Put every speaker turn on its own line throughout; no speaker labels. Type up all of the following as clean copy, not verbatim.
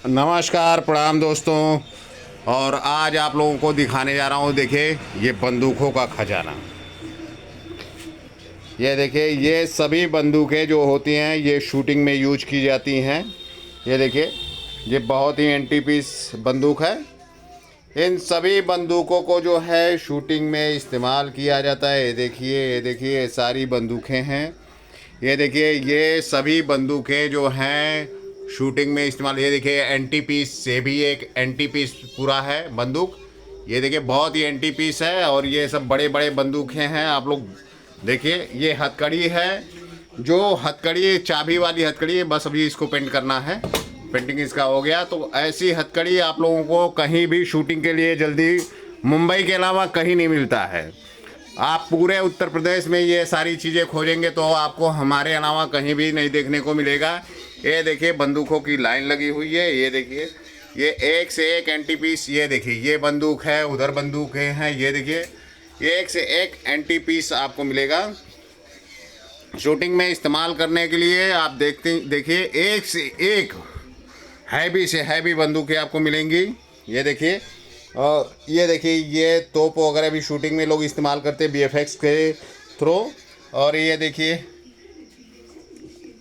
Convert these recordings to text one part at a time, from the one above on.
नमस्कार, प्रणाम दोस्तों। और आज आप लोगों को दिखाने जा रहा हूँ। देखिए, ये बंदूकों का खजाना। ये देखिए, ये सभी बंदूकें जो होती हैं ये शूटिंग में यूज की जाती हैं। ये देखिए, ये बहुत ही एंटी पीस बंदूक है। इन सभी बंदूकों को जो है शूटिंग में इस्तेमाल किया जाता है। ये देखिए, ये सारी बंदूकें हैं। ये देखिए, ये सभी बंदूकें जो हैं शूटिंग में इस्तेमाल। ये देखिए, एंटी पीस से भी एक एंटी पीस पूरा है बंदूक। ये देखिए, बहुत ही एंटी पीस है। और ये सब बड़े बड़े बंदूकें हैं। आप लोग देखिए, ये हथकड़ी है, जो हथकड़ी चाबी वाली हथकड़ी है। बस अभी इसको पेंट करना है, पेंटिंग इसका हो गया। तो ऐसी हथकड़ी आप लोगों को कहीं भी शूटिंग के लिए जल्दी मुंबई के अलावा कहीं नहीं मिलता है। आप पूरे उत्तर प्रदेश में ये सारी चीज़ें खोजेंगे तो आपको हमारे अलावा कहीं भी नहीं देखने को मिलेगा। ये देखिए, बंदूकों की लाइन लगी हुई है। ये देखिए, ये एक से एक एंटी पीस। ये देखिए, ये बंदूक है, उधर बंदूकें हैं। ये देखिए, एक से एक एंटी पीस आपको मिलेगा शूटिंग में इस्तेमाल करने के लिए। आप देखिए, एक से एक हैवी से हैवी बंदूकें आपको मिलेंगी। ये देखिए, और ये देखिए, ये तोप वगैरह भी शूटिंग में लोग इस्तेमाल करते हैं बीएफएक्स के थ्रू। और ये देखिए,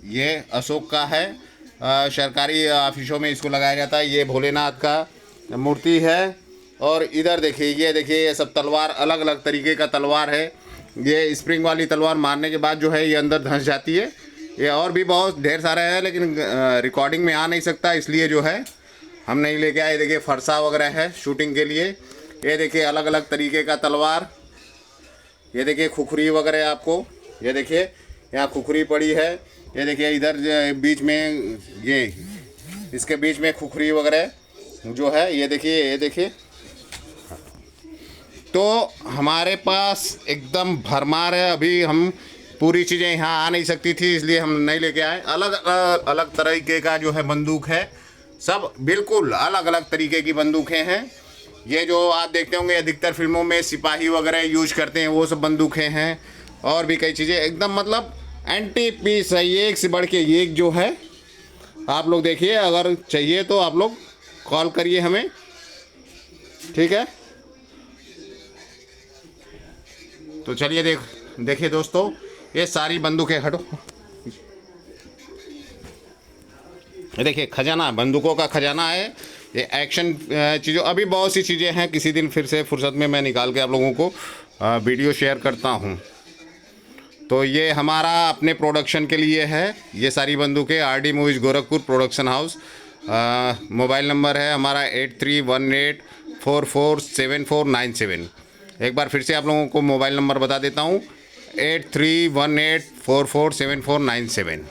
ये अशोक का है, सरकारी ऑफिसों में इसको लगाया जाता है। ये भोलेनाथ का मूर्ति है। और इधर देखिए, ये सब तलवार, अलग अलग तरीके का तलवार है। ये स्प्रिंग वाली तलवार मारने के बाद जो है ये अंदर धंस जाती है। ये और भी बहुत ढेर सारे हैं, लेकिन रिकॉर्डिंग में आ नहीं सकता, इसलिए जो है हम नहीं लेके आए। देखिए, फरसा वगैरह है शूटिंग के लिए। ये देखिए, अलग अलग तरीके का तलवार। ये देखिए, खुखरी वगैरह आपको, ये देखिए यहाँ खुखरी पड़ी है। ये देखिए, इधर बीच में ये इसके बीच में खुखरी वगैरह जो है। ये देखिए, तो हमारे पास एकदम भरमार है। अभी हम पूरी चीज़ें यहाँ आ नहीं सकती थी, इसलिए हम नहीं लेके आए। अलग अलग तरीके का जो है बंदूक है, सब बिल्कुल अलग अलग तरीके की बंदूकें हैं। ये जो आप देखते होंगे अधिकतर फिल्मों में सिपाही वगैरह यूज करते हैं, वो सब बंदूकें हैं। और भी कई चीज़ें, एकदम मतलब एंटी पीस है, एक से बढ़ के एक जो है। आप लोग देखिए, अगर चाहिए तो आप लोग कॉल करिए हमें, ठीक है। तो चलिए देखिए दोस्तों, ये सारी बंदूकें, हटो। ये देखिए, खजाना, बंदूकों का खजाना है। ये एक्शन चीज़ों, अभी बहुत सी चीज़ें हैं, किसी दिन फिर से फुर्सत में मैं निकाल के आप लोगों को वीडियो शेयर करता हूँ। तो ये हमारा अपने प्रोडक्शन के लिए है। ये सारी बंदूकें RD movies Gorakhpur production house. Mobile number है हमारा 8318447497। एक बार फिर से आप लोगों को मोबाइल नंबर बता देता हूँ, 8318447497।